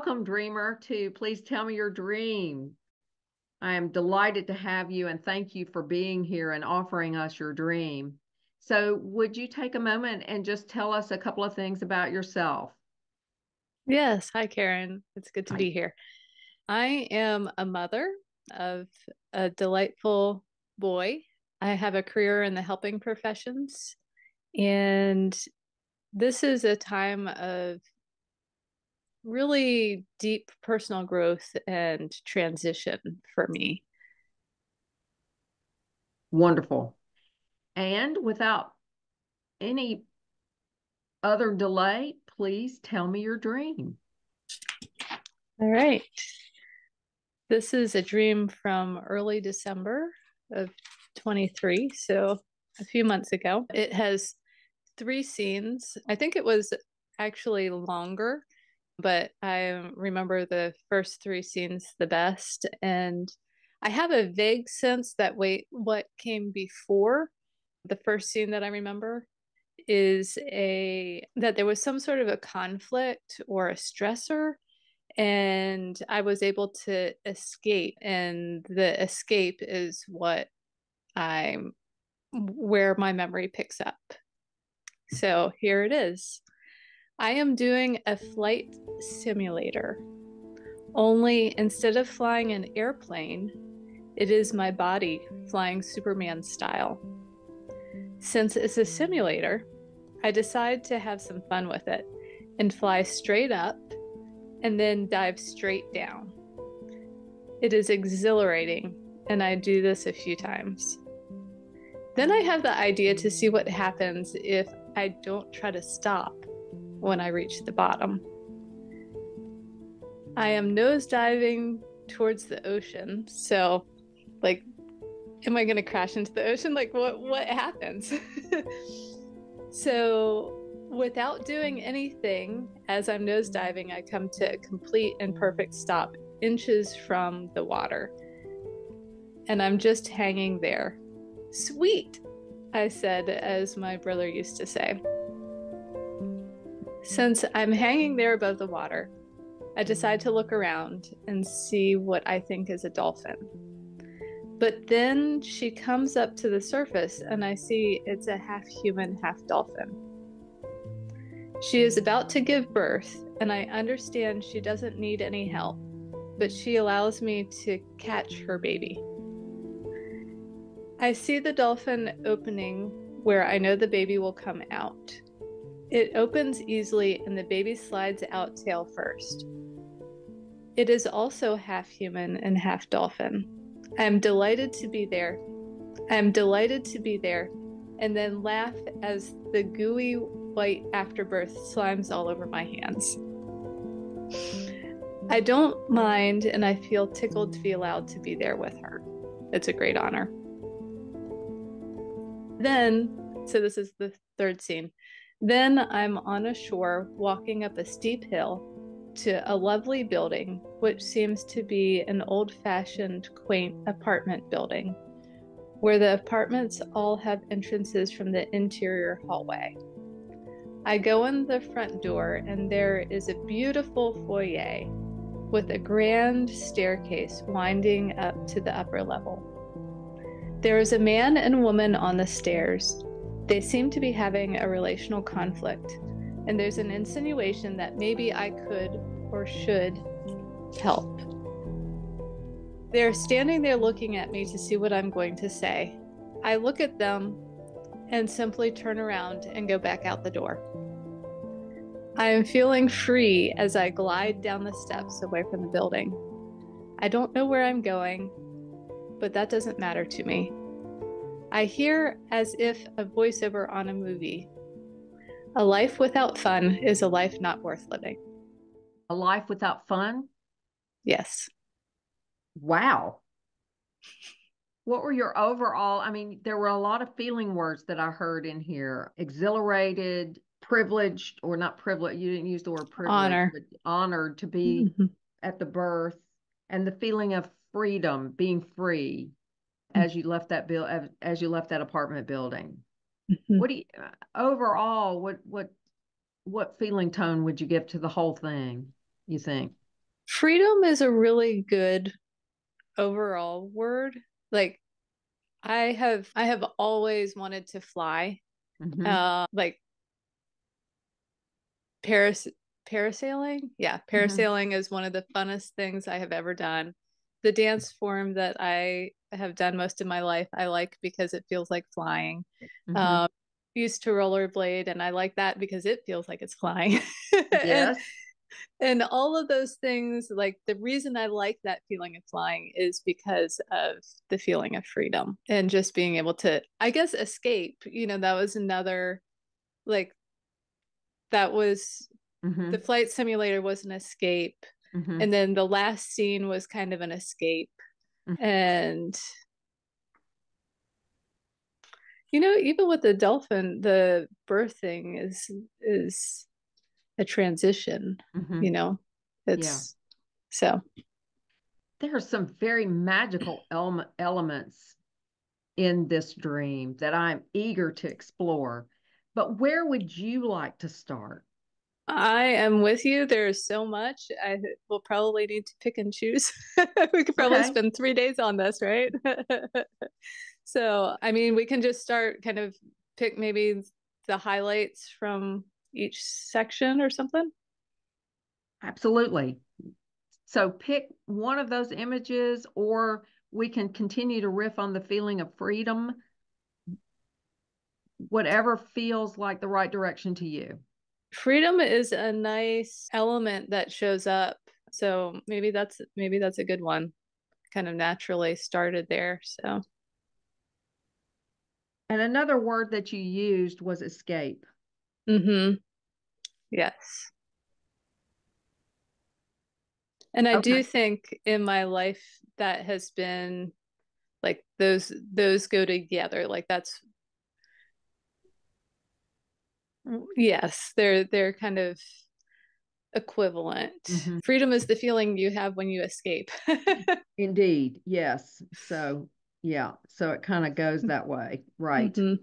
welcome, dreamer, to Please Tell Me Your Dream. I am delighted to have you and thank you for being here and offering us your dream. So, would you take a moment and just tell us a couple of things about yourself? Yes. Hi, Karen. It's good to I, be here. I am a mother of a delightful boy. I have a career in the helping professions, and this is a time of really deep personal growth and transition for me. Wonderful. And without any other delay, please tell me your dream. All right. This is a dream from early December of 23, so a few months ago. It has three scenes. I think it was actually longer, but I remember the first three scenes the best. And I have a vague sense that what came before the first scene that I remember is a that there was some sort of a conflict or a stressor, and I was able to escape, and the escape is what I'm where my memory picks up. So here it is. I am doing a flight simulator, only instead of flying an airplane, it is my body flying Superman style. Since it's a simulator, I decide to have some fun with it and fly straight up and then dive straight down. It is exhilarating, and I do this a few times. Then I have the idea to see what happens if I don't try to stop when I reach the bottom. I am nosediving towards the ocean, so like, am I going to crash into the ocean? Like, what happens? So, without doing anything, as I'm nosediving, I come to a complete and perfect stop, inches from the water, and I'm just hanging there. Sweet, I said, as my brother used to say. Since I'm hanging there above the water, I decide to look around and see what I think is a dolphin. But then she comes up to the surface and I see it's a half human, half dolphin. She is about to give birth, and I understand she doesn't need any help, but she allows me to catch her baby. I see the dolphin opening where I know the baby will come out. It opens easily and the baby slides out tail first. It is also half human and half dolphin. I am delighted to be there. I am delighted to be there, and then laugh as the gooey white afterbirth slimes all over my hands. I don't mind, and I feel tickled to be allowed to be there with her. It's a great honor. So this is the third scene. Then I'm on a shore walking up a steep hill to a lovely building, which seems to be an old-fashioned, quaint apartment building, where the apartments all have entrances from the interior hallway. I go in the front door, and there is a beautiful foyer with a grand staircase winding up to the upper level. There is a man and woman on the stairs. They seem to be having a relational conflict, and there's an insinuation that maybe I could or should help. They're standing there looking at me to see what I'm going to say. I look at them and simply turn around and go back out the door. I am feeling free as I glide down the steps away from the building. I don't know where I'm going, but that doesn't matter to me. I hear as if a voiceover on a movie. A life without fun is a life not worth living. A life without fun? Yes. Wow. What were your overall? I mean, there were a lot of feeling words that I heard in here: exhilarated, privileged, or not privileged. You didn't use the word privileged, Honor. but honored to be Mhm. at the birth, and the feeling of freedom, being free as you left that as you left that apartment building. Mhm. What do you overall? What feeling tone would you give to the whole thing, you think? Freedom is a really good overall word. Like I have always wanted to fly. Like paras parasailing. Yeah, parasailing is one of the funnest things I have ever done. The dance form that I have done most of my life, I like because it feels like flying. Um, used to rollerblade, and I like that because it feels like it's flying. and Yes. and all of those things, like the reason I like that feeling of flying is because of the feeling of freedom and just being able to, I guess, escape. That was another, like, that was the flight simulator was an escape. And then the last scene was kind of an escape. And, even with the dolphin, the birthing is a transition, you know, Yeah. it's so. There are some very magical elements in this dream that I'm eager to explore. But where would you like to start? I am with you. There's so much. I will probably need to pick and choose. We could probably Okay. spend 3 days on this, right? So, I mean, we can just start kind of pick maybe the highlights from each section or something. Absolutely. So pick one of those images, or we can continue to riff on the feeling of freedom, whatever feels like the right direction to you. Freedom is a nice element that shows up. So maybe that's a good one. Kind of naturally started there. So, And another word that you used was escape. mm-hmm. Yes. And I Okay. do think in my life that has been like those go together. Like that's yes, they're kind of equivalent. Freedom is the feeling you have when you escape. Indeed. Yes. So, yeah. So it kind of goes that way. Right. Mm-hmm.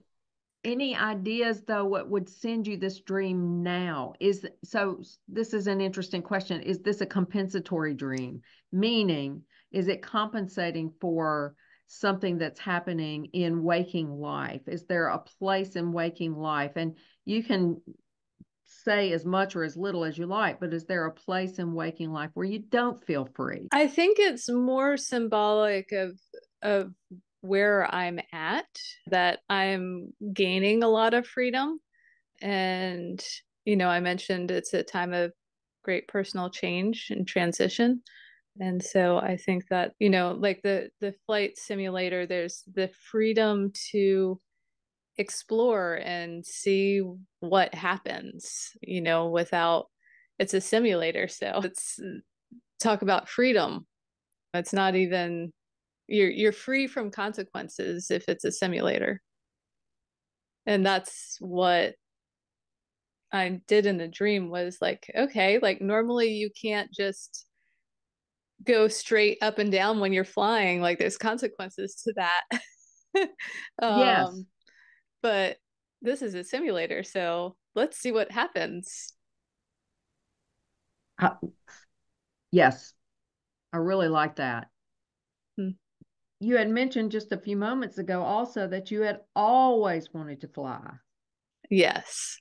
Any ideas though what would send you this dream now? This is an interesting question. Is this a compensatory dream? Meaning, is it compensating for something that's happening in waking life? Is there a place in waking life? And you can say as much or as little as you like, but is there a place in waking life where you don't feel free? I think it's more symbolic of where I'm at, that I'm gaining a lot of freedom. And, I mentioned it's a time of great personal change and transition. And so I think that, like the flight simulator, there's the freedom to explore and see what happens, without it's a simulator. So it's talk about freedom. It's not even you're free from consequences if it's a simulator. And that's what I did in the dream was like, okay, like normally you can't just go straight up and down when you're flying. Like there's consequences to that. Yes. um, but this is a simulator, so let's see what happens. Uh, yes. I really like that. Hmm. You had mentioned just a few moments ago also that you had always wanted to fly. Yes.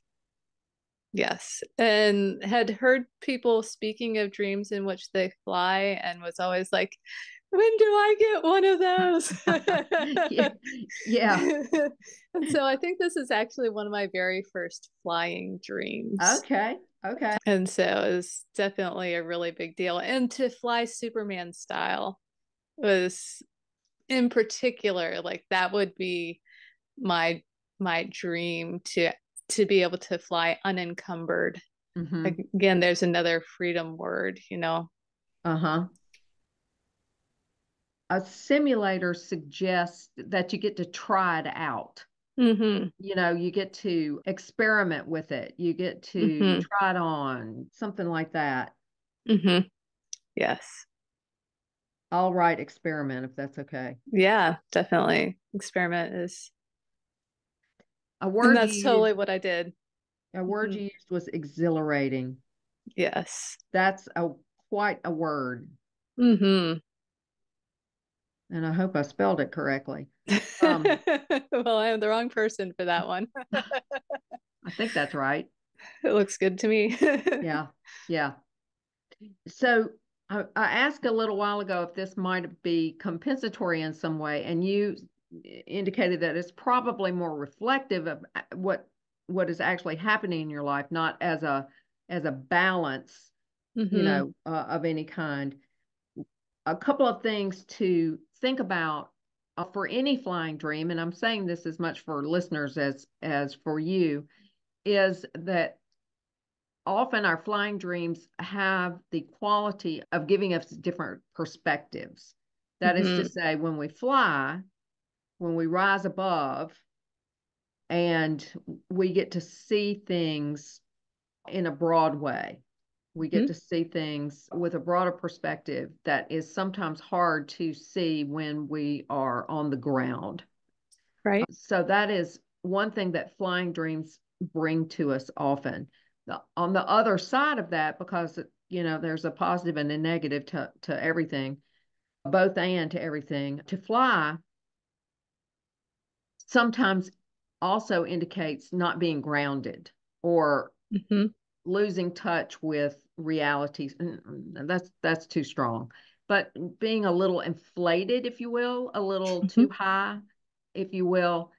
Yes. And had heard people speaking of dreams in which they fly and was always like, when do I get one of Yeah. Yeah. those? And so I think this is actually one of my very first flying dreams. Okay. Okay. And so it's definitely a really big deal. And to fly Superman style was in particular, like that would be my my dream to be able to fly unencumbered. Again, there's another freedom word. Uh-huh. A simulator suggests that you get to try it out. Mm-hmm. You get to experiment with it. You get to Mm-hmm. try it on, something like that. Mm-hmm. Yes. I'll write experiment if that's okay. Yeah, definitely. Experiment is, A and word you that's totally used, what I did. a word Mm-hmm. you used was exhilarating. Yes. That's a quite a word. Mm-hmm. And I hope I spelled it correctly. Well, I am the wrong person for that one. I think that's right. It looks good to me. Yeah. Yeah. So I asked a little while ago if this might be compensatory in some way, and you indicated that it's probably more reflective of what is actually happening in your life, not as a balance, Mm-hmm. of any kind. A couple of things to think about for any flying dream, and I'm saying this as much for listeners as for you, is that often our flying dreams have the quality of giving us different perspectives. That is to Mm-hmm. say, when we fly, when we rise above, and we get to see things in a broad way. We get Mm-hmm. to see things with a broader perspective that is sometimes hard to see when we are on the ground. Right. So that is one thing that flying dreams bring to us often. On the other side of that, because there's a positive and a negative to everything, both and to everything. To fly sometimes also indicates not being grounded or Mm-hmm. losing touch with realities. That's too strong. But being a little inflated, if you will, a little Mm-hmm. too high, if you will.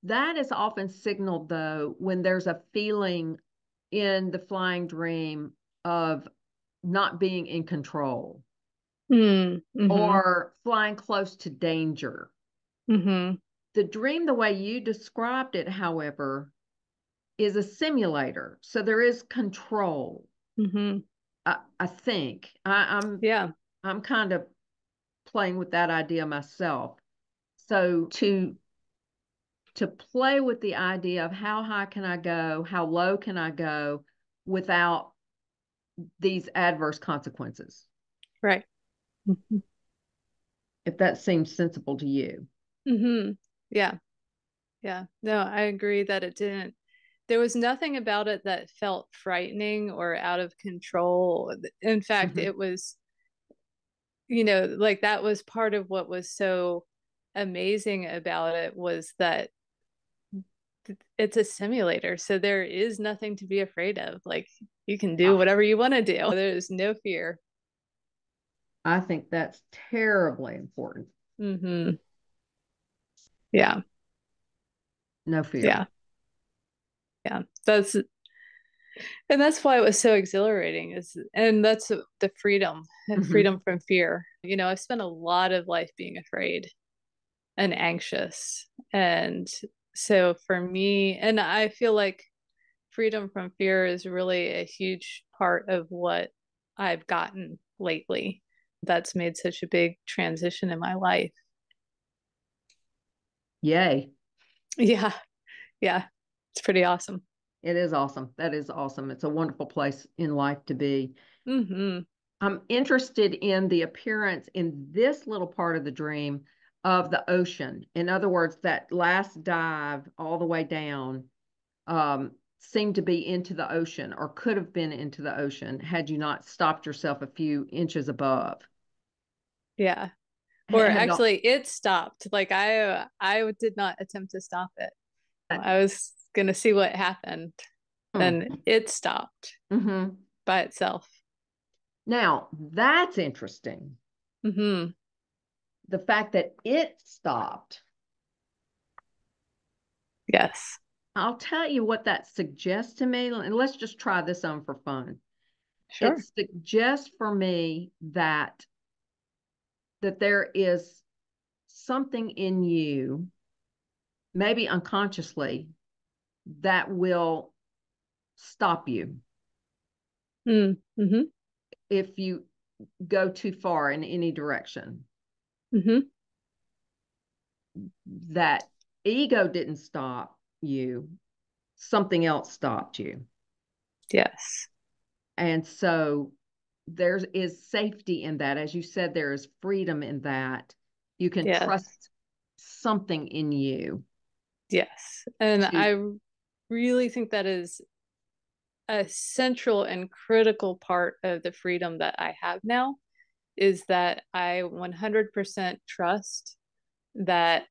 That is often signaled, though, when there's a feeling in the flying dream of not being in control Mm-hmm. or flying close to danger. Mm-hmm. The dream, the way you described it, however, is a simulator. So there is control. Mm-hmm. I think Yeah. I'm kind of playing with that idea myself. So to play with the idea of how high can I go, how low can I go without these adverse consequences, Right. Mm-hmm. if that seems sensible to you. Mm-hmm. Yeah. Yeah. No, I agree that it didn't. There was nothing about it that felt frightening or out of control. In fact, Mm-hmm. it was, like that was part of what was so amazing about it was that it's a simulator. So there is nothing to be afraid of. Like you can do Ah, whatever you want to do. There's no fear. I think that's terribly important. Mm-hmm. Yeah. No fear. Yeah. Yeah. And that's why it was so exhilarating and that's the Mm-hmm. freedom from fear. I've spent a lot of life being afraid and anxious. And so for me, and I feel like freedom from fear is really a huge part of what I've gotten lately. That's made such a big transition in my life. Yay. Yeah. Yeah. It's pretty awesome. It is awesome. That is awesome. It's a wonderful place in life to be. Mm-hmm. I'm interested in the appearance in this little part of the dream of the ocean. In other words, that last dive all the way down seemed to be into the ocean or could have been into the ocean had you not stopped yourself a few inches above. Yeah. Or Had not, actually it stopped. Like I did not attempt to stop it. I was gonna see what happened. And it stopped mm-hmm. by itself. Now, that's interesting. Mm-hmm. The fact that it stopped. Yes. I'll tell you what that suggests to me, and let's just try this on for fun. It Sure. suggests for me that there is something in you, maybe unconsciously, that will stop you Mm-hmm. if you go too far in any direction. Mm-hmm. That ego didn't stop you, something else stopped you. Yes. And so there is safety in that. As you said, there is freedom in that. You can Yes. trust something in you Yes. And to, I really think that is a central and critical part of the freedom that I have now is that I 100% trust that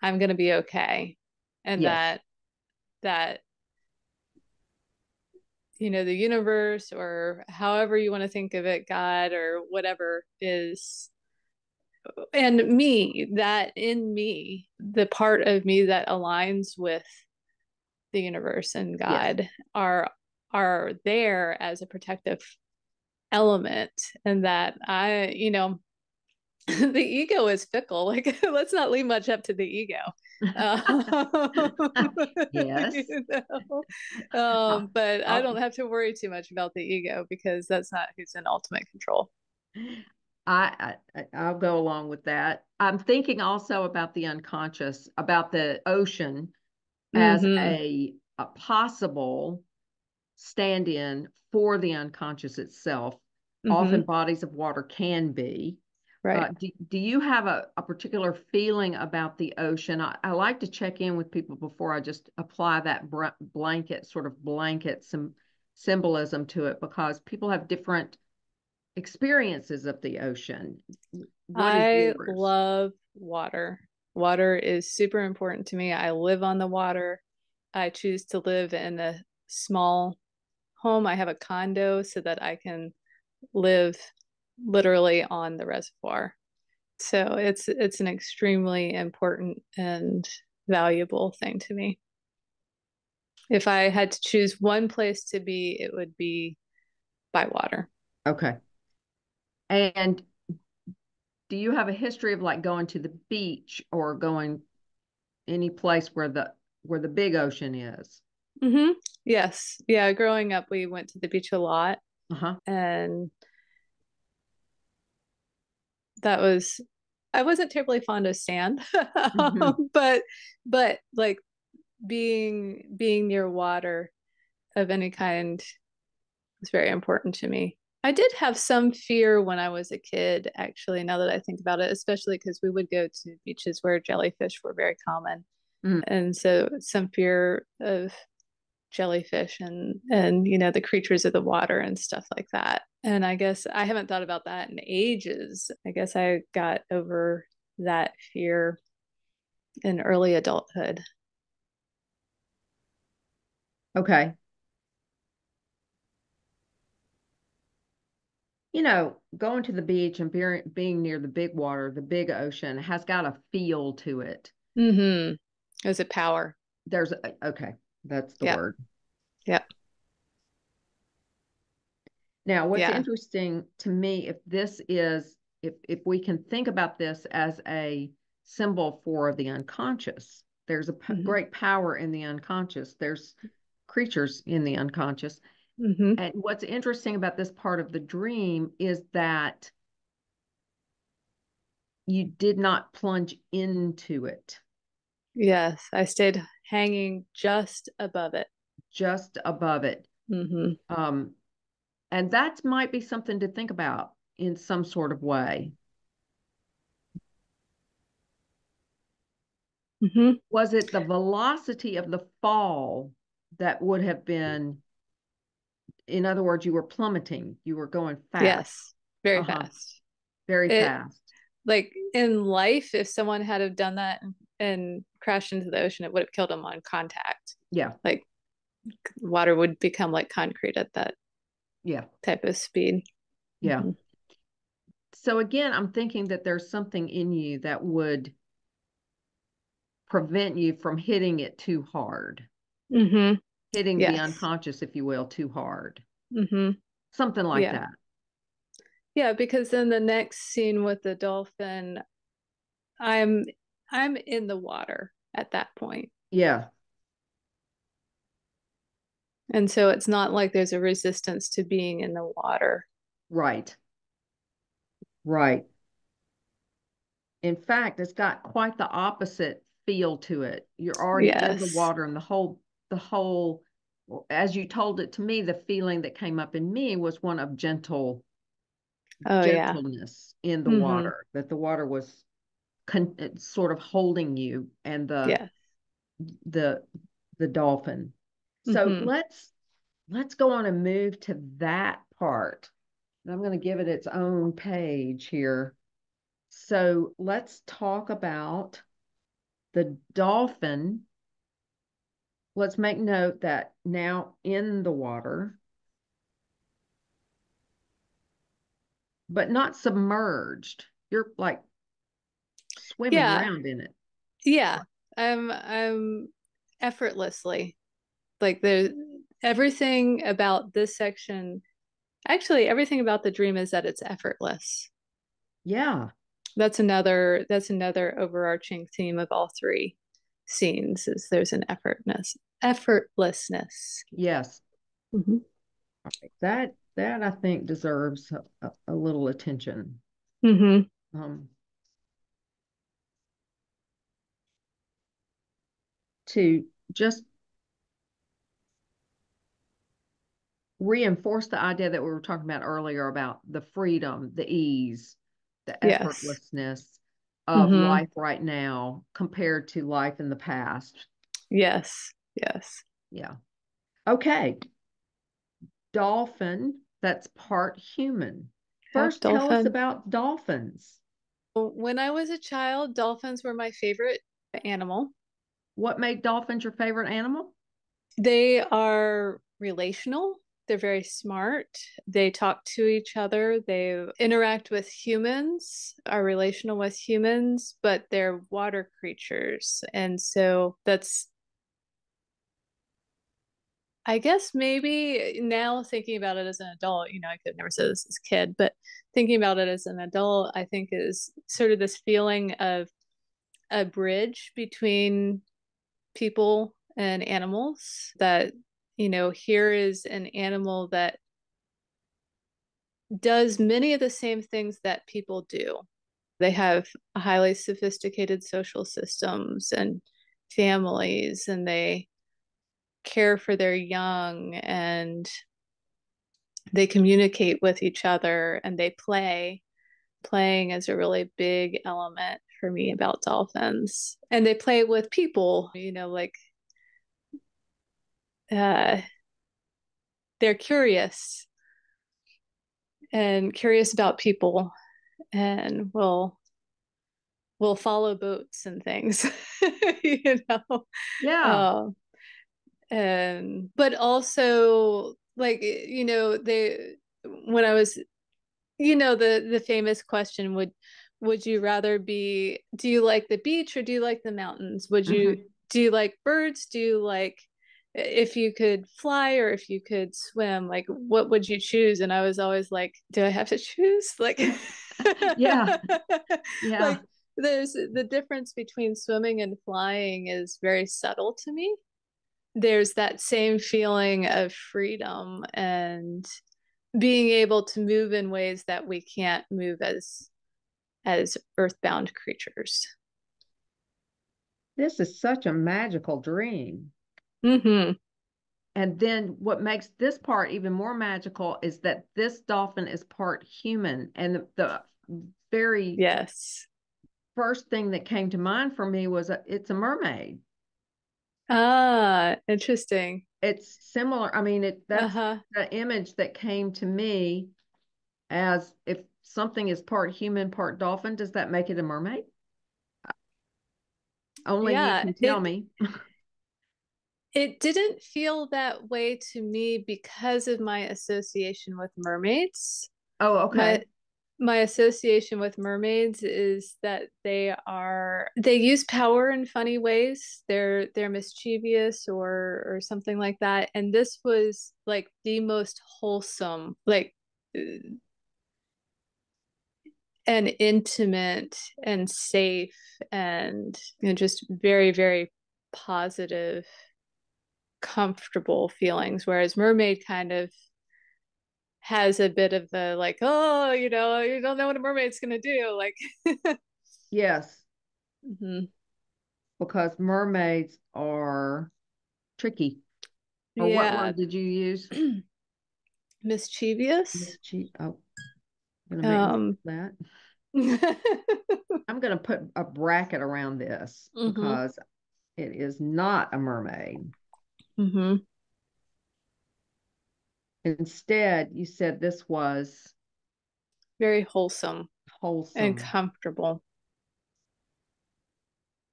I'm going to be okay, and Yes. that the universe, or however you want to think of it, God or whatever, is, and me, that in me, the part of me that aligns with the universe and Yes. God are there as a protective element, and that the ego is fickle. Like, let's not leave much up to the ego. Yes. But I I'll, don't have to worry too much about the ego, because that's not who's in ultimate control. I'll go along with that. I'm thinking also about the unconscious, about the ocean as Mm-hmm. a possible stand-in for the unconscious itself. Often Mm-hmm. bodies of water can be. Right. Do you have a particular feeling about the ocean? I like to check in with people before I just apply that blanket some symbolism to it, because people have different experiences of the ocean. What is I yours? love water. Water is super important to me. I live on the water. I choose to live in a small home. I have a condo so that I can live literally on the reservoir. So it's an extremely important and valuable thing to me. If I had to choose one place to be, it would be by water. Okay. And do you have a history of like going to the beach or going any place where the big ocean is? Mm-hmm. Yes. Yeah. Growing up, we went to the beach a lot, Uh-huh. and that was, I wasn't terribly fond of sand, Hmm. but like being near water of any kind was very important to me. I did have some fear when I was a kid, actually, now that I think about it, especially because we would go to beaches where jellyfish were very common. Mm. And so some fear of jellyfish and the creatures of the water and stuff like that. And I guess I haven't thought about that in ages. I guess I got over that fear in early adulthood. Okay. Going to the beach and being near the big water, the big ocean has got a feel to it. Mm-hmm. It was a power. Okay, that's the Yep. word. Yep. Now, what's Yeah. interesting to me, if we can think about this as a symbol for the unconscious, there's a Mm-hmm. great power in the unconscious. There's creatures in the unconscious. Mm-hmm. And what's interesting about this part of the dream is that you did not plunge into it, Yes. I stayed hanging just above it. just above it. Mm-hmm. Um, and that might be something to think about in some sort of way. Mm-hmm. Was it the velocity of the fall that would have been, in other words, you were plummeting, you were going fast? Yes. Very Uh-huh. fast. Very It fast. Like in life, if someone had have done that and crashed into the ocean, it would have killed them on contact. Yeah. Like water would become like concrete at that Yeah. type of speed. Yeah. Mm-hmm. So again, I'm thinking that there's something in you that would prevent you from hitting it too hard, Mm-hmm. hitting the Yes. unconscious, if you will, too hard. Mm-hmm. Something like Yeah. that. Yeah, because then the next scene with the dolphin, I'm I'm in the water at that point. Yeah. And so it's not like there's a resistance to being in the water. Right. Right. In fact, it's got quite the opposite feel to it. You're already in the Yes. water, and the whole, as you told it to me, the feeling that came up in me was one of Oh yeah. gentleness in the Mm-hmm. water, that the water was sort of holding you, and Yeah. the the dolphin. So Mm-hmm. let's go on and move to that part. And I'm going to give it its own page here. So let's talk about the dolphin. Let's make note that now in the water, but not submerged. You're like swimming Yeah. around in it. Yeah. I'm effortlessly, like, there's everything about this section, actually everything about the dream is that it's effortless. Yeah. That's another overarching theme of all three scenes, is there's an effortlessness. Yes. Mm-hmm. That I think deserves a little attention. Mm-hmm. Um, to just reinforce the idea that we were talking about earlier about the freedom, the ease, the Yes. effortlessness of Mm-hmm. life right now compared to life in the past. Yes. Yes. Yeah. Okay. Dolphin, that's part human. Half First, tell us dolphin. about dolphins. When I was a child, dolphins were my favorite animal. What made dolphins your favorite animal? They are relational. They're very smart. They talk to each other. They interact with humans, are relational with humans, but they're water creatures. And so that's, I guess, maybe now thinking about it as an adult, I could never say this as a kid, but thinking about it as an adult, I think is sort of this feeling of a bridge between people and animals, that here is an animal that does many of the same things that people do. They have highly sophisticated social systems and families, and they care for their young, and they communicate with each other, and they play. Playing is a really big element for me about dolphins. And they play with people, like, uh, they're curious about people, and will follow boats and things. you know Yeah. uh, and but also, like, they when I was, the famous question, would you rather be, do you like the beach or do you like the mountains? Mhm. Do you like birds? Do you like, if you could fly or if you could swim, like, what would you choose? And I was always like, do I have to choose? Like, Yeah. Yeah. like, there's the difference between swimming and flying is very subtle to me. There's that same feeling of freedom and being able to move in ways that we can't move as earthbound creatures. This is such a magical dream. Mm-hmm. And then what makes this part even more magical is that this dolphin is part human. And the very Yes. first thing that came to mind for me was it's a mermaid. Ah, interesting. It's similar. I mean, that's Uh-huh. the image that came to me as if something is part human, part dolphin. Does that make it a mermaid? Only you Yeah, can tell it me. it didn't feel that way to me because of my association with mermaids. Oh, okay. My my association with mermaids is that they use power in funny ways. They're mischievous or something like that. And this was like the most wholesome, like, and intimate and safe, and just very, very positive, comfortable feelings. Whereas mermaid kind of has a bit of the, like, oh, you don't know what a mermaid's gonna do, like. Yes, Mhm. because mermaids are tricky. Or what Yeah. word did you use? Mischievous. Mischief. Oh, I'm gonna make note Um, of that. mm-hmm. I'm gonna put a bracket around this because it is not a mermaid. Mm-hmm. Instead, you said this was very wholesome and wholesome. comfortable.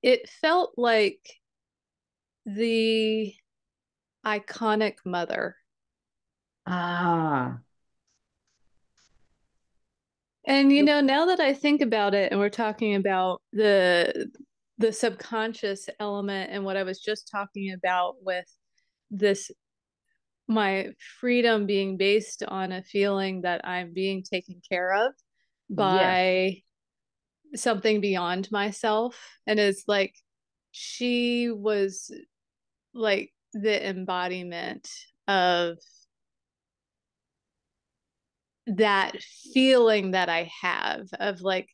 It felt like the iconic mother. Ah, And now that I think about it, and we're talking about the subconscious element and what I was just talking about with this, my freedom being based on a feeling that I'm being taken care of yes. by something beyond myself. And it's like she was like the embodiment of that feeling that I have of like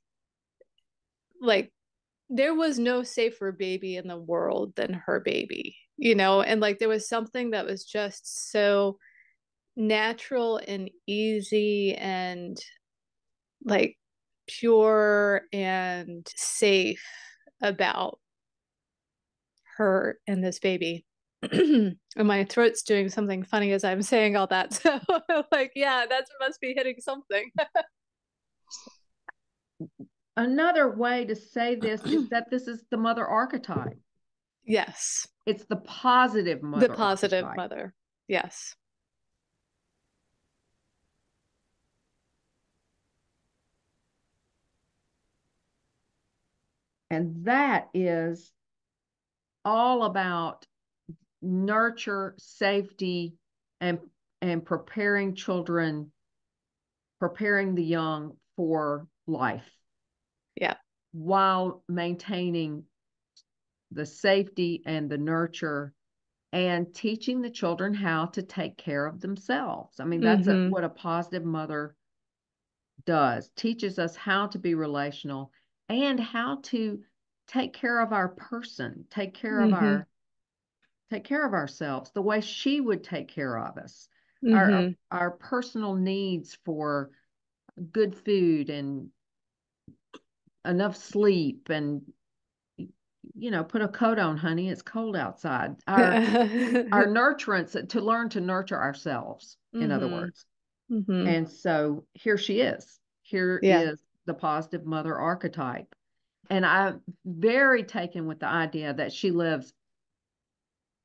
there was no safer baby in the world than her baby, and like there was something that was just so natural and easy and like pure and safe about her and this baby. And my throat's doing something funny as I'm saying all that. So like, yeah, that must be hitting something. Another way to say this is that this is the mother archetype. Yes. It's the positive The mother positive archetype. mother. Yes. And that is all about nurture, safety, and preparing children, preparing the young for life. Yeah. While maintaining the safety and the nurture and teaching the children how to take care of themselves. I mean, that's Mm-hmm. what a positive mother does, teaches us how to be relational and how to take care of our person, Mm-hmm. take care of ourselves the way she would take care of us. Mm-hmm. Our personal needs for good food and enough sleep and put a coat on, honey, it's cold outside. Our nurturance, to learn to nurture ourselves, in other Mm-hmm. words. Mm-hmm. And so here she is. Here Yeah. is the positive mother archetype. And I'm very taken with the idea that she lives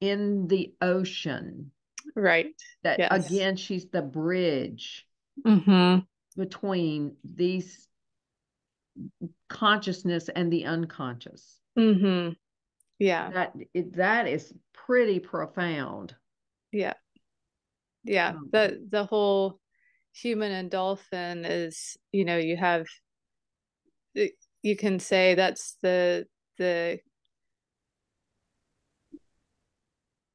in the ocean. Right. That Yes. again, she's the bridge Mm-hmm. between these consciousness and the unconscious. Mm-hmm. Yeah. That is pretty profound. Yeah. Yeah. Um, The whole human and dolphin is, you have, you can say that's the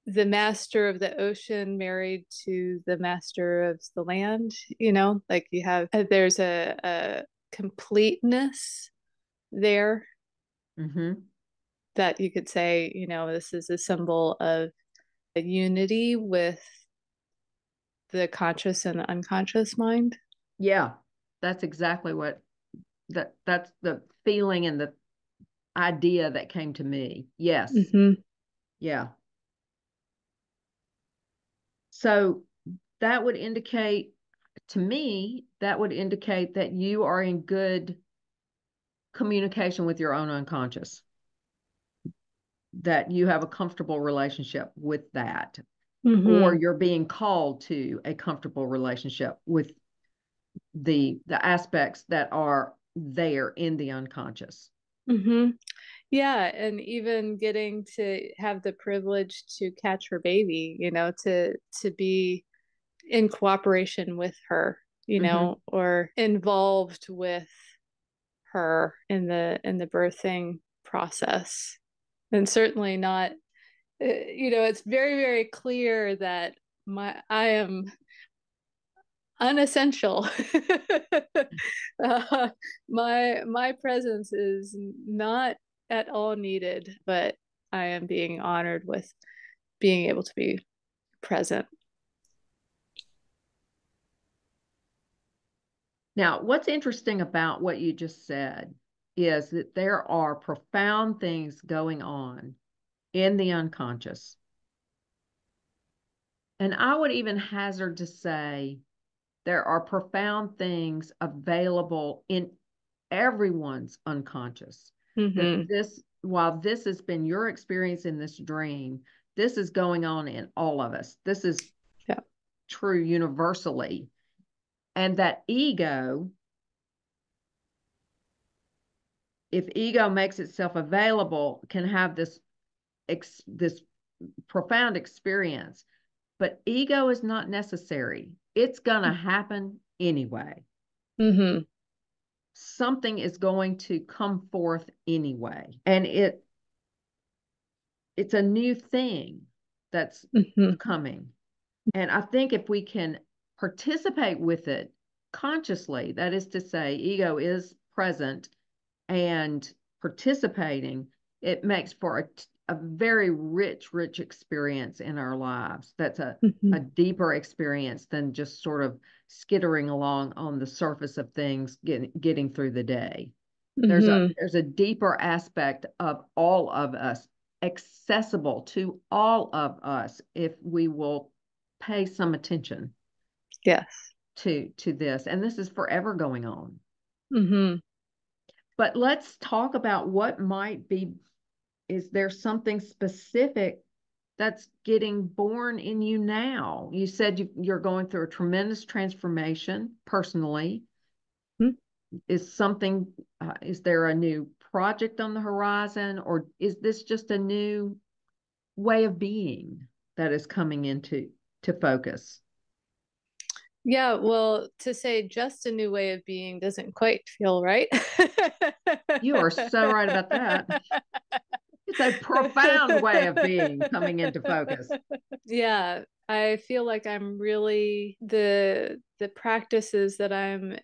the master of the ocean married to the master of the land, like you have, there's a completeness there mhm. that you could say, this is a symbol of a unity with the conscious and the unconscious mind. Yeah, that's exactly what that's the feeling and the idea that came to me. Yes. Mm-hmm. Yeah. So that would indicate to me, that would indicate that you are in good communication with your own unconscious, that you have a comfortable relationship with that, or Mm-hmm. you're being called to a comfortable relationship with the aspects that are there in the unconscious. Mm-hmm. Yeah, and even getting to have the privilege to catch her baby, to be in cooperation with her, Mm-hmm. or involved with her in the birthing process. And certainly not, it's very, very clear that I am unessential. uh, my presence is not at all needed, but I am being honored with being able to be present. Now, what's interesting about what you just said is that there are profound things going on in the unconscious And I would even hazard to say there are profound things available in everyone's unconscious. That while this has been your experience in this dream, this is going on in all of us. This is true universally. And that ego, if ego makes itself available, can have this profound experience. But ego is not necessary. It's going to happen anyway. Something is going to come forth anyway. And it's a new thing that's coming. And I think if we can participate with it consciously, that is to say, ego is present and participating, it makes for a very rich experience in our lives. That's a deeper experience than just sort of skittering along on the surface of things, getting through the day. There's a deeper aspect of all of us, accessible to all of us, if we will pay some attention. Yes. To this, and this is forever going on. But let's talk about what might be. Is there something specific that's getting born in you now? You said you're going through a tremendous transformation personally. Is there a new project on the horizon, or is this just a new way of being that is coming into focus? Yeah, well, to say just a new way of being doesn't quite feel right. You are so right about that. It's a profound way of being coming into focus. Yeah, I feel like I'm really the practices that I'm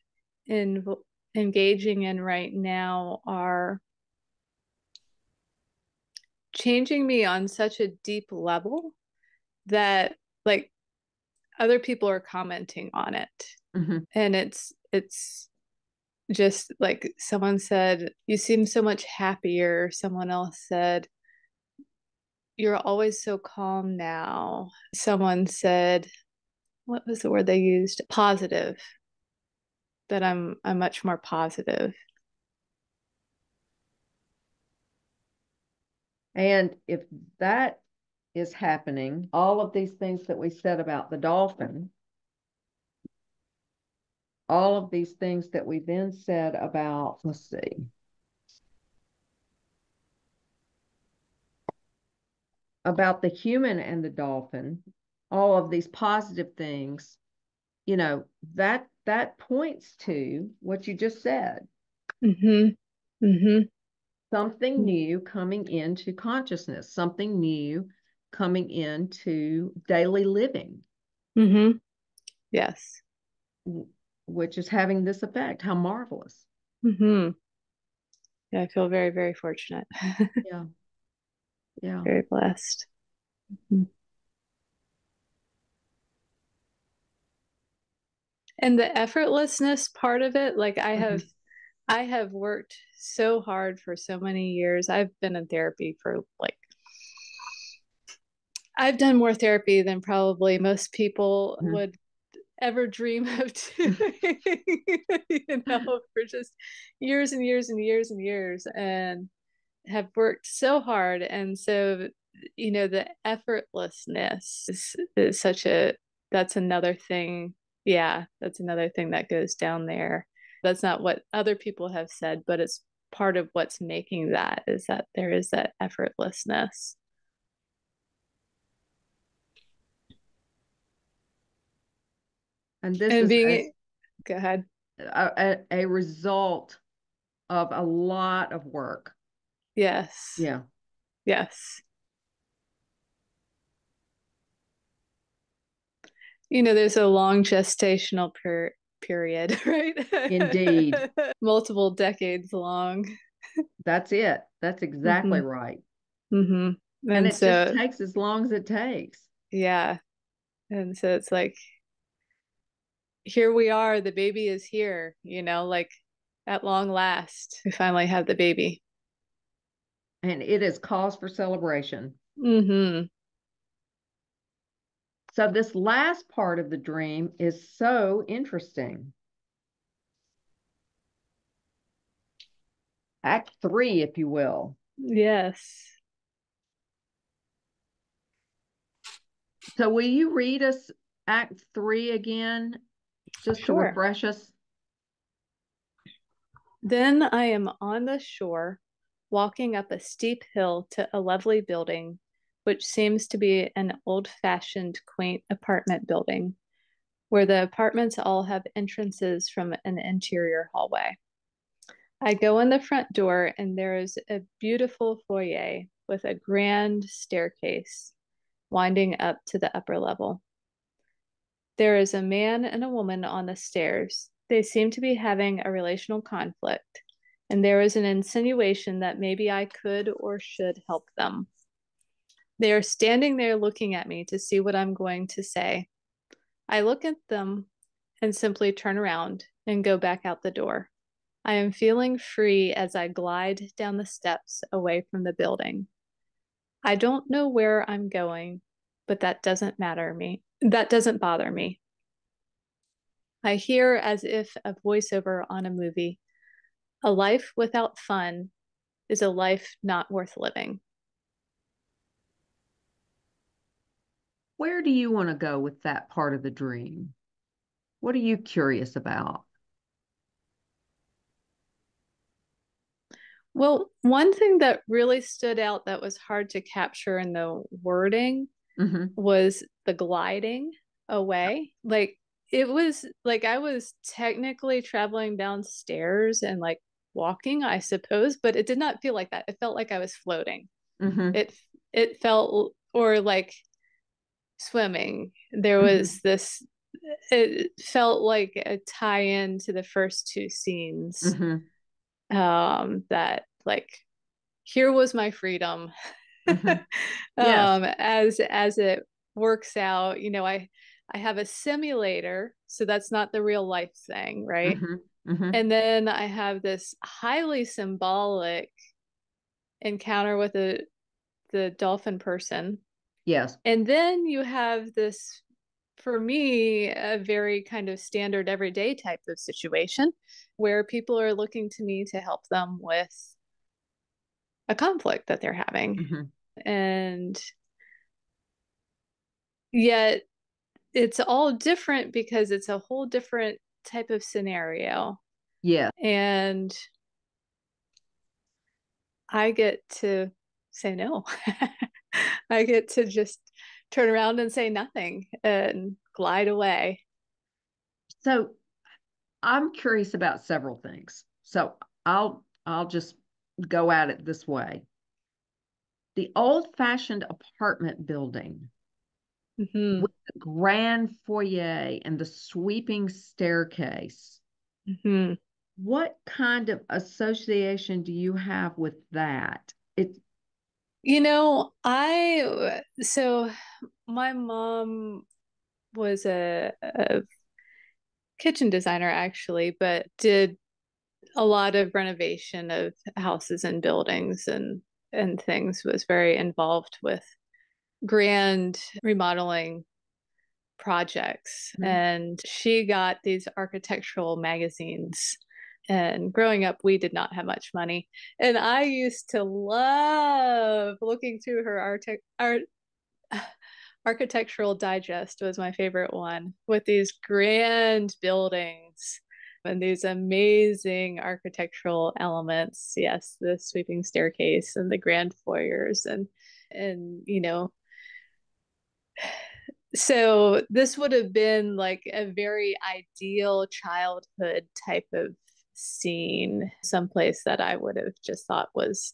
engaging in right now are changing me on such a deep level that like other people are commenting on it. And it's just like someone said, you seem so much happier. Someone else said, you're always so calm now. Someone said, what was the word they used? Positive. That I'm much more positive. And if that is happening, all of these things that we said about the dolphin, all of these things that we then said about, let's see, about the human and the dolphin, all of these positive things, that points to what you just said. Something new coming into consciousness, something new coming into daily living. Yes. Which is having this effect. How marvelous. Yeah, I feel very, very fortunate. Yeah. Very blessed. And the effortlessness part of it, like I have worked so hard for so many years. I've been in therapy for I've done more therapy than probably most people would ever dream of doing, for just years and years and years and years, and have worked so hard. And so, the effortlessness is that's another thing. Yeah, that's another thing that goes down there. That's not what other people have said, but it's part of what's making that is that there is that effortlessness. And this is go ahead. A result of a lot of work. Yes. Yeah. Yes. There's a long gestational period, right? Indeed. Multiple decades long. That's it. That's exactly right. And it just takes as long as it takes. Yeah. And so it's like, here we are, the baby is here, at long last, we finally have the baby. And it is cause for celebration. So this last part of the dream is so interesting. Act 3, if you will. Yes. So will you read us Act 3 again, just to Sure. refresh us? Then I am on the shore, walking up a steep hill to a lovely building, which seems to be an old-fashioned, quaint apartment building, where the apartments all have entrances from an interior hallway. I go in the front door, and there is a beautiful foyer with a grand staircase winding up to the upper level. There is a man and a woman on the stairs. They seem to be having a relational conflict, and there is an insinuation that maybe I could or should help them. They are standing there looking at me to see what I'm going to say. I look at them and simply turn around and go back out the door. I am feeling free as I glide down the steps away from the building. I don't know where I'm going, but that doesn't matter me. That doesn't bother me. I hear, as if a voiceover on a movie, a life without fun is a life not worth living. Where do you want to go with that part of the dream? What are you curious about? Well, one thing that really stood out that was hard to capture in the wording Mm-hmm. was the gliding away. Like it was like I was technically traveling downstairs and like walking, I suppose, but it did not feel like that. It felt like I was floating. Mm-hmm. It felt or like swimming. There Mm-hmm. was this it felt like a tie-in to the first two scenes. Mm-hmm. That like here was my freedom. Mm-hmm. Yes. As it works out, I have a simulator, so that's not the real life thing, right? Mm-hmm. Mm-hmm. And then I have this highly symbolic encounter with the dolphin person. Yes. And then you have this, for me, a very kind of standard everyday type of situation where people are looking to me to help them with a conflict that they're having. Mm-hmm. And yet it's all different because it's a whole different type of scenario. Yeah. And I get to say no. I get to just turn around and say nothing and glide away. So I'm curious about several things. So I'll just go at it this way. The old-fashioned apartment building Mm-hmm. with the grand foyer and the sweeping staircase. Mm-hmm. What kind of association do you have with that? So my mom was a kitchen designer actually, but did a lot of renovation of houses and buildings and things, was very involved with grand remodeling projects. Mhm. And she got these architectural magazines. And growing up, we did not have much money. And I used to love looking through her architectural digest was my favorite one with these grand buildings and these amazing architectural elements. Yes, the sweeping staircase and the grand foyers and so this would have been like a very ideal childhood type of scene, someplace that I would have just thought was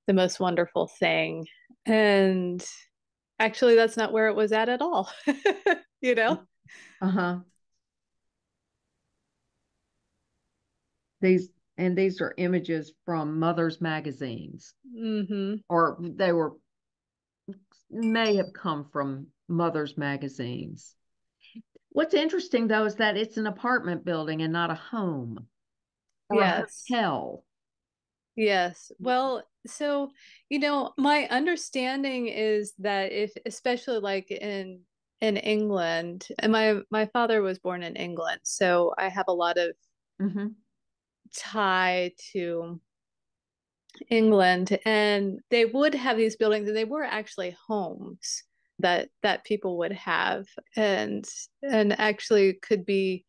the most wonderful thing. And actually, that's not where it was at all, you know? Uh-huh. These these are images from mothers' magazines, Mm-hmm. or they were may have come from mothers' magazines. What's interesting though is that it's an apartment building and not a home or a Yes. hotel. Yes. Well, so, my understanding is that if, especially like in in England, and my father was born in England, so I have a lot of Mm-hmm. tie to England, and they would have these buildings, and they were actually homes that people would have, and actually could be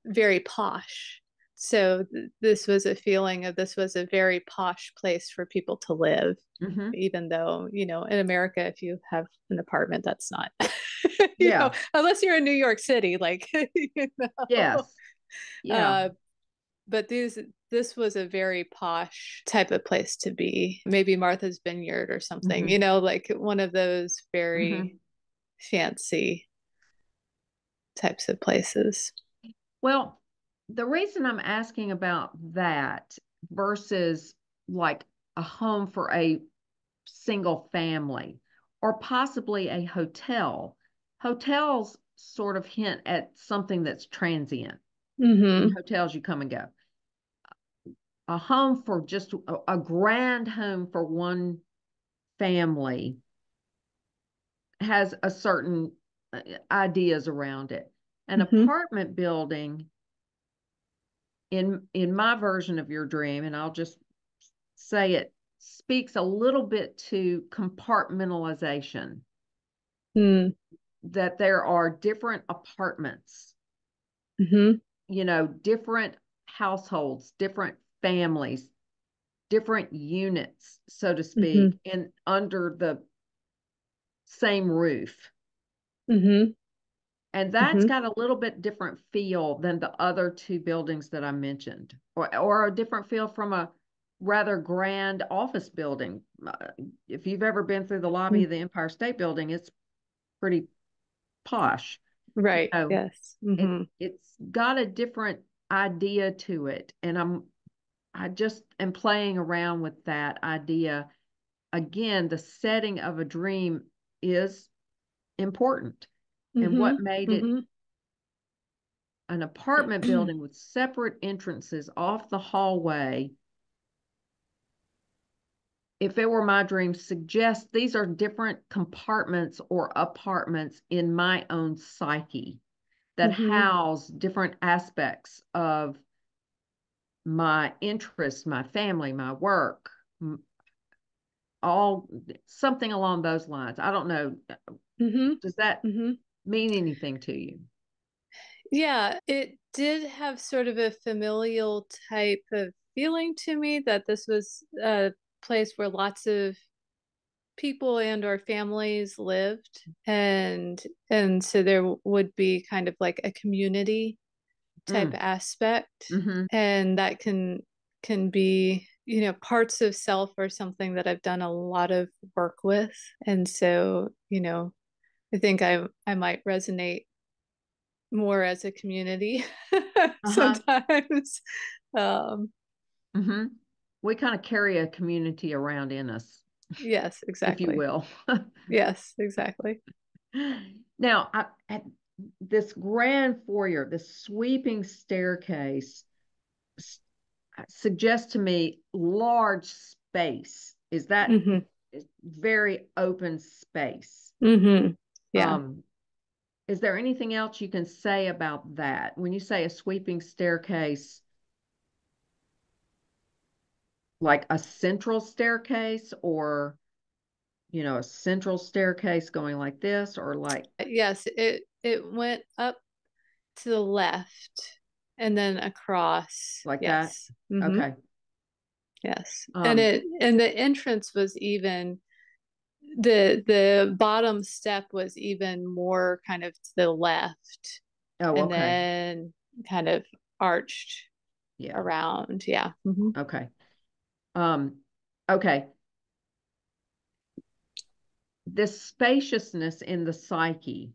very posh. So this was a feeling of this was a very posh place for people to live, Mm-hmm. even though, in America, if you have an apartment, that's not, Yeah. unless you're in New York City, like, Yes. Yeah. uh, but this was a very posh type of place to be. Maybe Martha's Vineyard or something, Mm-hmm. like one of those very Mm-hmm. fancy types of places. Well, the reason I'm asking about that versus like a home for a single family or possibly a hotel, hotels sort of hint at something that's transient. In Mm-hmm. hotels, you come and go. A home for just a grand home for one family has a certain ideas around it. An Mm-hmm. apartment building in my version of your dream, and I'll just say it speaks a little bit to compartmentalization, Mm-hmm. that there are different apartments, Mm-hmm. different households, different families, different units, so to Mm-hmm. speak, in under the same roof. Mm-hmm. And that's Mm-hmm. got a little bit different feel than the other two buildings that I mentioned, or a different feel from a rather grand office building. If you've ever been through the lobby of the Empire State Building, it's pretty posh. Right. know, Yes. Mm-hmm. it's got a different idea to it. And I just am playing around with that idea. Again, the setting of a dream is important. And Mm-hmm. what made it Mm-hmm. an apartment building with separate entrances off the hallway, if it were my dream, suggests these are different compartments or apartments in my own psyche that Mm-hmm. house different aspects of my interests, my family, my work, all something along those lines. I don't know. Mm-hmm. Does that Mm-hmm. mean anything to you? Yeah, it did have sort of a familial type of feeling to me that this was a place where lots of people and or families lived, and so there would be kind of like a community type Mm, aspect, mm-hmm, and that can be, parts of self or something that I've done a lot of work with, and so, I think I might resonate more as a community uh-huh, sometimes. um mm-hmm. We kind of carry a community around in us, yes, if you exactly. will. Yes, exactly. Now, at this grand foyer, this sweeping staircase suggests to me large space. Is that Hmm. very open space? Hmm. Yeah. Um, is there anything else you can say about that? When you say a sweeping staircase, like a central staircase, or a central staircase going like this, or Yes, it went up to the left and then across. like that? Yes. Hmm. Okay. Yes. And Um, the entrance was even, the bottom step was even more kind of to the left, oh, and okay. then kind of arched Yeah. around. Yeah. Hmm. Okay. Um, okay. This spaciousness in the psyche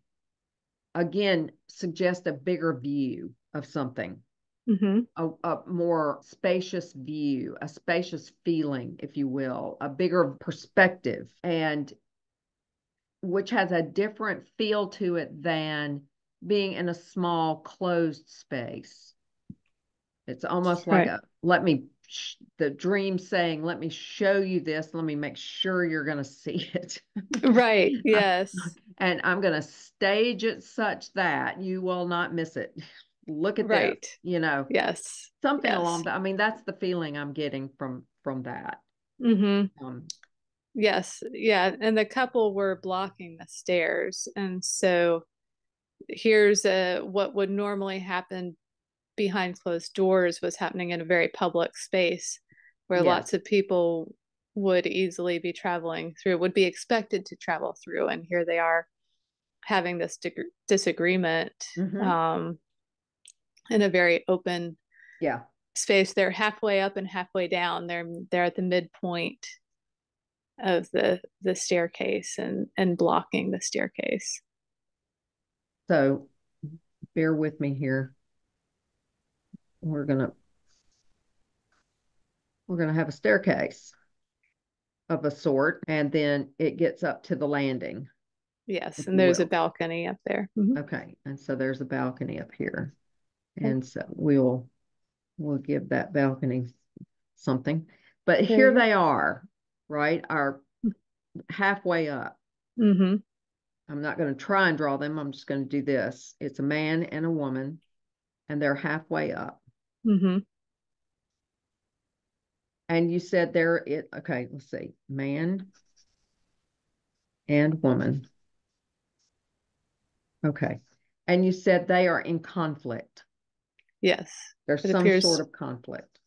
again suggests a bigger view of something, Hmm. a more spacious view, a spacious feeling, if you will, a bigger perspective, and which has a different feel to it than being in a small closed space. It's almost like Right. a the dream saying, let me show you this. Let me make sure you're going to see it. Right. Yes. And I'm going to stage it such that you will not miss it. Look at this, Right. Yes. something along Yes. that. I mean, that's the feeling I'm getting from that. Yes. Yeah. And the couple were blocking the stairs. And so here's what would normally happen behind closed doors was happening in a very public space where Yes. lots of people would easily be traveling through, would be expected to travel through. And here they are having this disagreement in a very open space. They're halfway up and halfway down. They're at the midpoint of the staircase and blocking the staircase. So bear with me here. We're gonna have a staircase of a sort, and then it gets up to the landing. Yes, and there's a balcony up there. Okay, and so there's a balcony up here, and so we'll give that balcony something. But here they are, right? Are halfway up. I'm not going to try and draw them. I'm just going to do this. It's a man and a woman, and they're halfway up. And you said okay, let's see. Man and woman. Okay. And you said they are in conflict. Yes. There's some sort of conflict.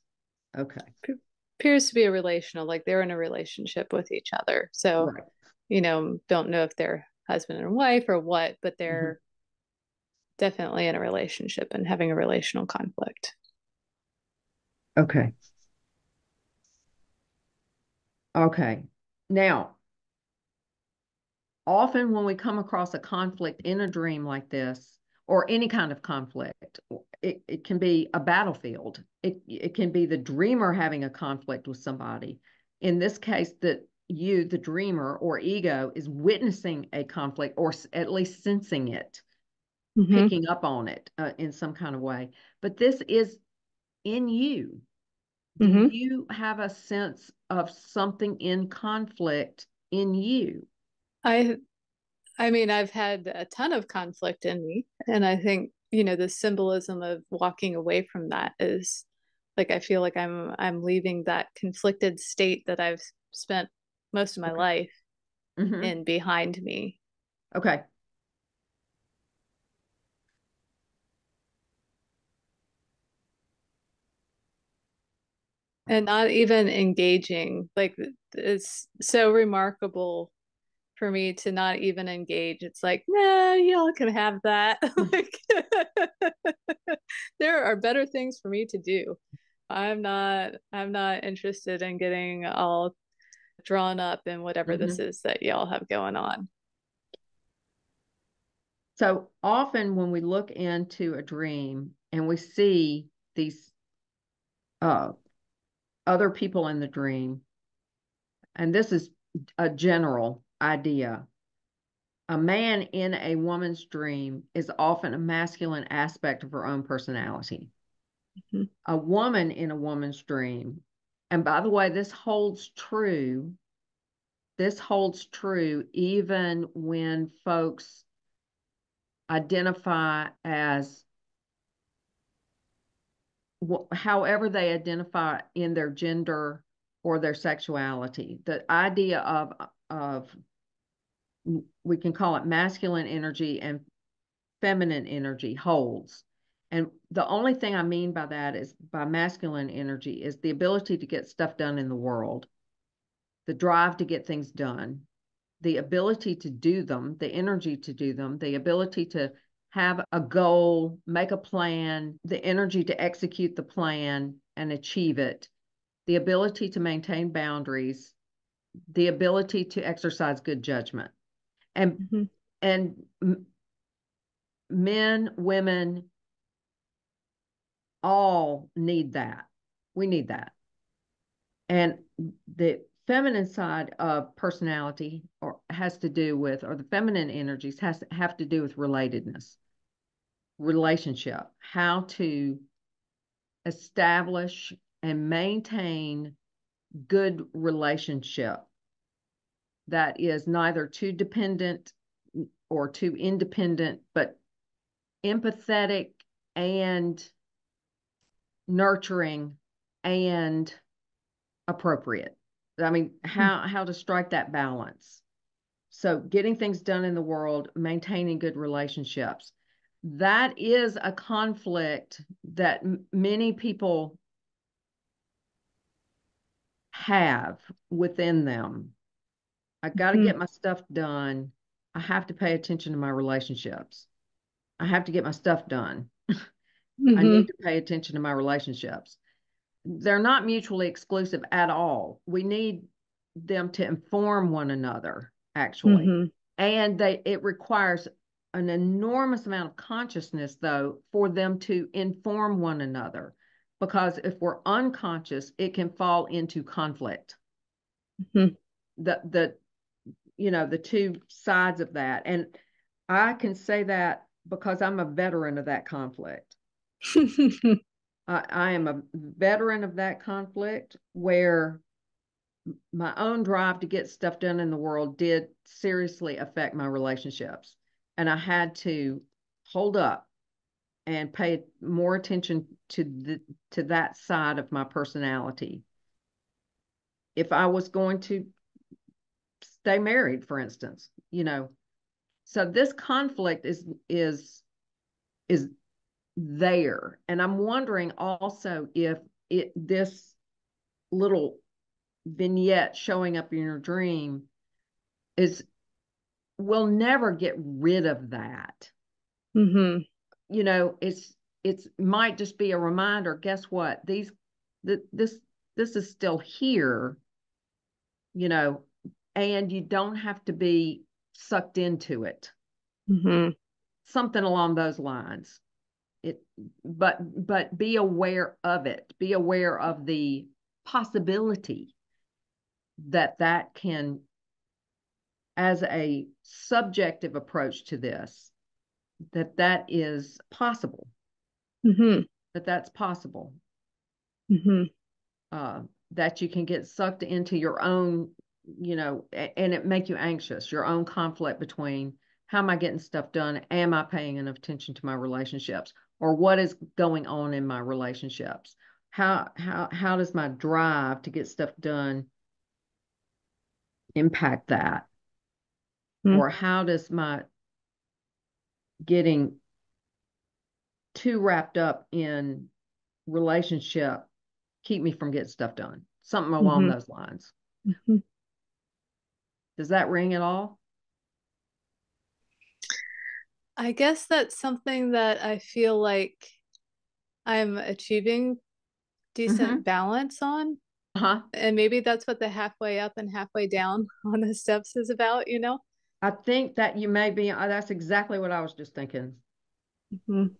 Okay. Appears to be a relational, like they're in a relationship with each other. So, don't know if they're husband and wife or what, but they're definitely in a relationship and having a relational conflict. Okay. Okay. Now, often when we come across a conflict in a dream like this, or any kind of conflict, it can be a battlefield. It can be the dreamer having a conflict with somebody. In this case, that you, the dreamer or ego, is witnessing a conflict, or at least sensing it, picking up on it in some kind of way. But this is in you. Do you have a sense of something in conflict in you? I mean, I've had a ton of conflict in me, and I think, the symbolism of walking away from that is like, I feel like I'm leaving that conflicted state that I've spent most of my life in behind me. Okay. And not even engaging. Like, it's so remarkable for me to not even engage. It's like, nah, y'all can have that. Like, there are better things for me to do. I'm not interested in getting all drawn up in whatever this is that y'all have going on. So often when we look into a dream and we see these other people in the dream, and this is a general idea, a man in a woman's dream is often a masculine aspect of her own personality. A woman in a woman's dream, and by the way, this holds true even when folks identify as however they identify in their gender or their sexuality. The idea of we can call it masculine energy and feminine energy holds. And the only thing I mean by that is, by masculine energy, is the ability to get stuff done in the world, the drive to get things done, the ability to do them, the energy to do them, the ability to have a goal, make a plan, the energy to execute the plan and achieve it, the ability to maintain boundaries, the ability to exercise good judgment. And men, women, all need that. We need that. And the feminine side of personality has to do with, or the feminine energies have to do with relatedness, relationship, how to establish and maintain good relationship that is neither too dependent or too independent, but empathetic and nurturing and appropriate. I mean, how to strike that balance. So getting things done in the world, maintaining good relationships. That is a conflict that many people have within them. I got to get my stuff done. I have to pay attention to my relationships. I have to get my stuff done. I need to pay attention to my relationships. They're not mutually exclusive at all. We need them to inform one another, actually. And it requires an enormous amount of consciousness, though, for them to inform one another. Because if we're unconscious, it can fall into conflict. The the two sides of that. And I can say that because I'm a veteran of that conflict. I am a veteran of that conflict where my own drive to get stuff done in the world did seriously affect my relationships. And I had to hold up and pay more attention to that side of my personality. If I was going to stay married, for instance, so this conflict is there. And I'm wondering also if this little vignette showing up in your dream we'll never get rid of that. It's might just be a reminder. Guess what? This is still here, and you don't have to be sucked into it. Something along those lines. But be aware of it. Be aware of the possibility that can, as a subjective approach to this, that is possible. That's possible. That you can get sucked into your own, and it make you anxious, your own conflict between how am I getting stuff done? Am I paying enough attention to my relationships? Or what is going on in my relationships? How does my drive to get stuff done impact that? Or how does my getting too wrapped up in relationship keep me from getting stuff done? Something along those lines. Does that ring at all? I guess that's something that I feel like I'm achieving decent balance on. And maybe that's what the halfway up and halfway down on the steps is about, I think that you may be, that's exactly what I was just thinking. And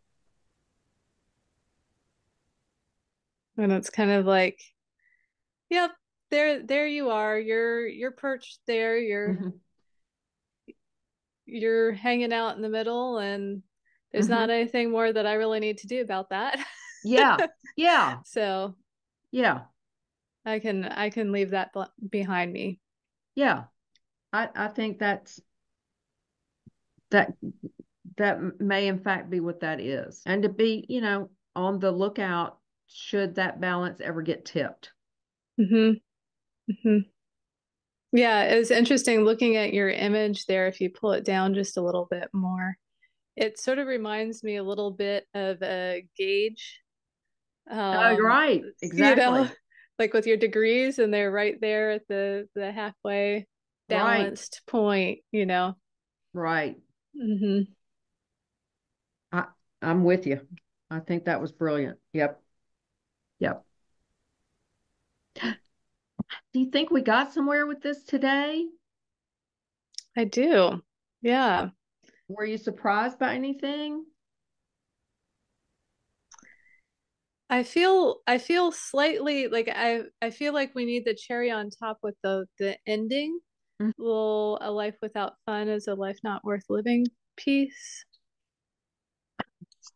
it's kind of like, yep, there you are. You're perched there. You're hanging out in the middle, and there's not anything more that I really need to do about that. Yeah. So yeah, I can leave that behind me. Yeah, I think that may in fact be what that is, and to be on the lookout should that balance ever get tipped. Yeah, it's interesting looking at your image there. If you pull it down just a little bit more, it sort of reminds me a little bit of a gauge. Oh, you're right. Exactly. Like with your degrees, and they're right there at the halfway balanced point, Right. I'm with you. I think that was brilliant. Yep. Do you think we got somewhere with this today? I do. Yeah. Were you surprised by anything? I feel slightly like I feel like we need the cherry on top with the ending. Little a life without fun is a life not worth living piece.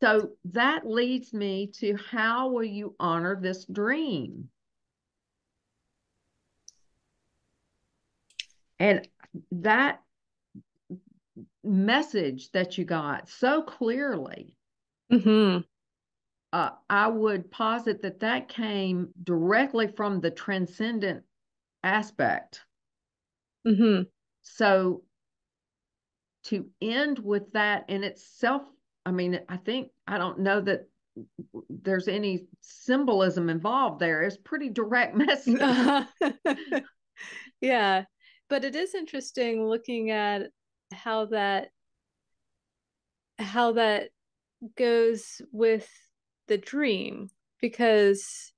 So that leads me to how will you honor this dream? And that message that you got so clearly. Mm-hmm. I would posit that that came directly from the transcendent aspect. Mm-hmm. So to end with that in itself, I mean, I don't know that there's any symbolism involved there. It's pretty direct message. Yeah, but it is interesting looking at how that how that goes with the dream, because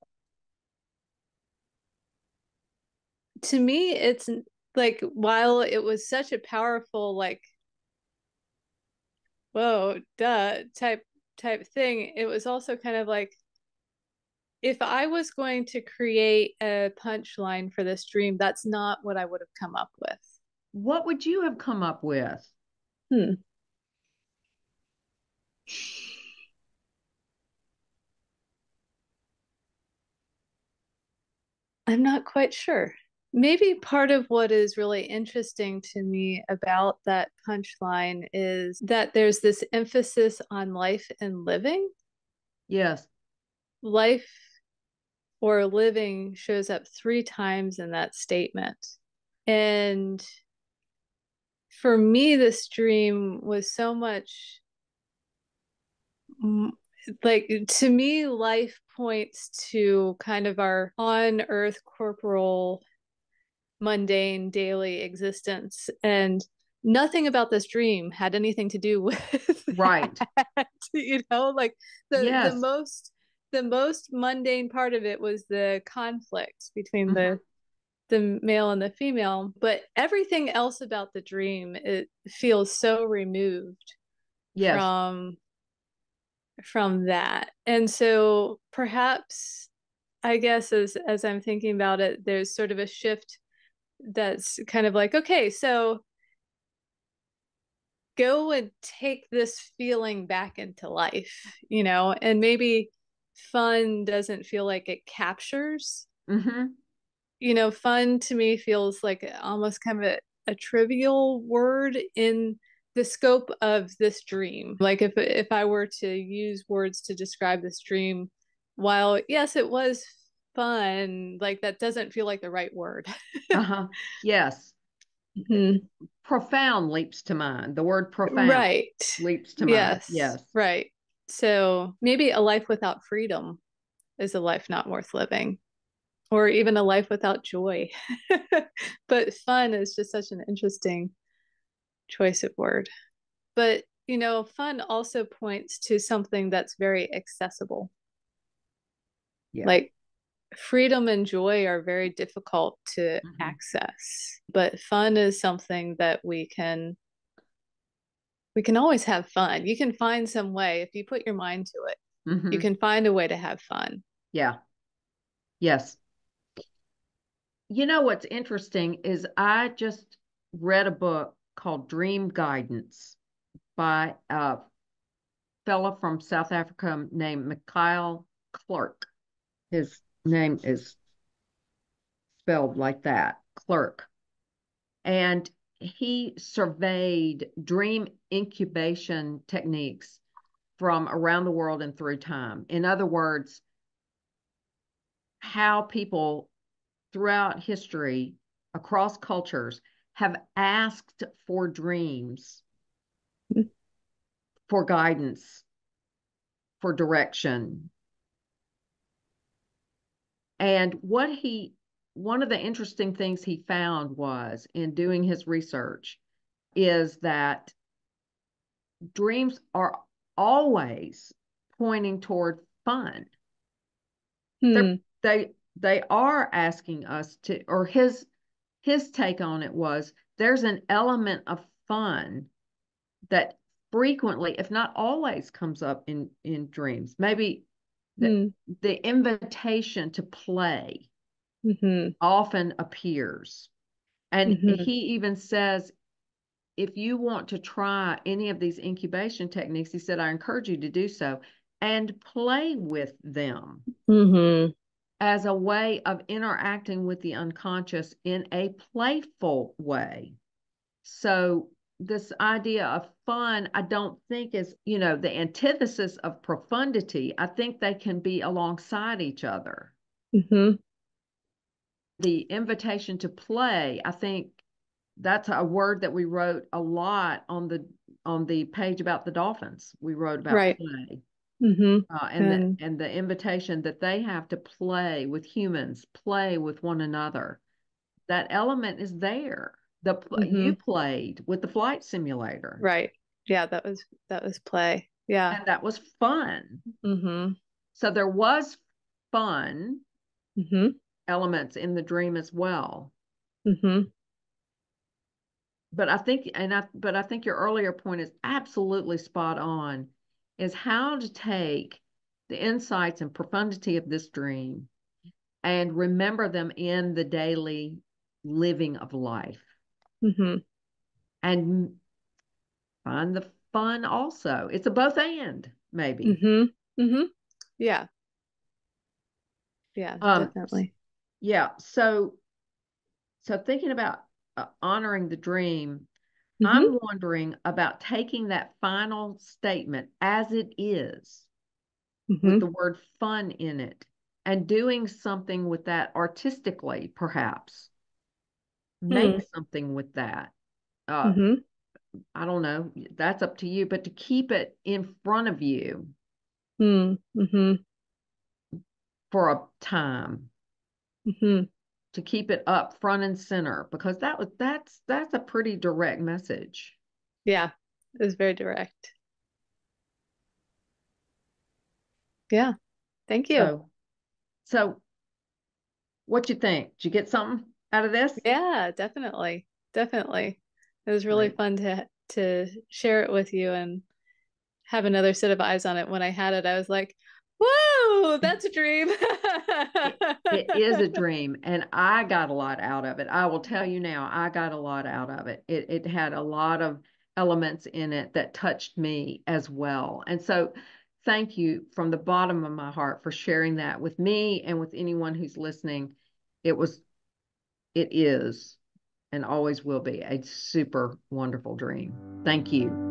to me it's like, while it was such a powerful, like, whoa, duh type thing, it was also kind of like, if I was going to create a punchline for this dream, that's not what I would have come up with. What would you have come up with? Hmm. I'm not quite sure. Maybe part of what is really interesting to me about that punchline is that there's this emphasis on life and living. Yes. Life or living shows up 3 times in that statement. And for me, this dream was so much like, to me, life points to kind of our on earth corporal mundane daily existence, and nothing about this dream had anything to do with Right. that. Like Yes. the most mundane part of it was the conflict between Mhm. the male and the female, but everything else about the dream, it feels so removed Yes. from that. And so perhaps, I guess, as I'm thinking about it, there's sort of a shift that's kind of like, okay, so go and take this feeling back into life, and maybe fun doesn't feel like it captures. Mm-hmm. Fun to me feels like almost kind of a trivial word in the scope of this dream. Like, if I were to use words to describe this dream, while yes, it was fun, like, that doesn't feel like the right word. Uh-huh. Yes. Mhm. Profound leaps to mind. The word profound Right. leaps to mind. Yes. Yes. Right. So maybe a life without freedom is a life not worth living, or even a life without joy. But fun is just such an interesting choice of word. But, fun also points to something that's very accessible. Yeah. Like, freedom and joy are very difficult to Mm-hmm. access, but fun is something that we can always have fun. You can find some way if you put your mind to it. You Mm-hmm. can find a way to have fun. Yeah. Yes. You know what's interesting is I just read a book called Dream Guidance by a fellow from South Africa named Mikhail Clark. His name is spelled like that, Clerk. And he surveyed dream incubation techniques from around the world and through time. In other words, how people throughout history, across cultures, have asked for dreams, for guidance, for direction. And one of the interesting things he found was in doing his research is that dreams are always pointing toward fun. They're, Hmm. they are asking us to, or his take on it was there's an element of fun that frequently, if not always, comes up in dreams. Maybe the Hmm. the invitation to play Hmm. often appears. And Hmm. he even says, if you want to try any of these incubation techniques, he said, I encourage you to do so and play with them Hmm. as a way of interacting with the unconscious in a playful way. So this idea of fun, I don't think is, the antithesis of profundity. I think they can be alongside each other. Mm-hmm. The invitation to play, I think that's a word that we wrote a lot on the page about the dolphins. We wrote about Right. play. Mm-hmm. And the invitation that they have to play with humans, play with one another. That element is there. Mm-hmm. You played with the flight simulator, Right. Yeah, that was play. Yeah. and that was fun. Mm-hmm. So there was fun Mm-hmm. elements in the dream as well. Mm-hmm. But I think your earlier point is absolutely spot on, is how to take the insights and profundity of this dream and remember them in the daily living of life Mm-hmm. and find the fun also. It's a both and maybe. Mm-hmm. Mm-hmm. Yeah. Yeah, Um, definitely. yeah. So thinking about honoring the dream, Mm-hmm. I'm wondering about taking that final statement as it is with Mm-hmm. the word fun in it and doing something with that artistically, perhaps. Make something with that. Uh, Mm-hmm. I don't know. That's up to you, but to keep it in front of you Mm-hmm. for a time, Mm-hmm. to keep it up front and center, because that's a pretty direct message. Yeah, it was very direct. Yeah. Thank you. So, so, what you think? Did you get something out of this? Yeah, definitely. Definitely. It was really Great. fun to share it with you and have another set of eyes on it. When I had it, I was like, whoa, that's a dream. It is a dream, and I got a lot out of it. I will tell you now, I got a lot out of it. It had a lot of elements in it that touched me as well. And so, thank you from the bottom of my heart for sharing that with me and with anyone who's listening. It was, it is, and always will be a super wonderful dream. Thank you.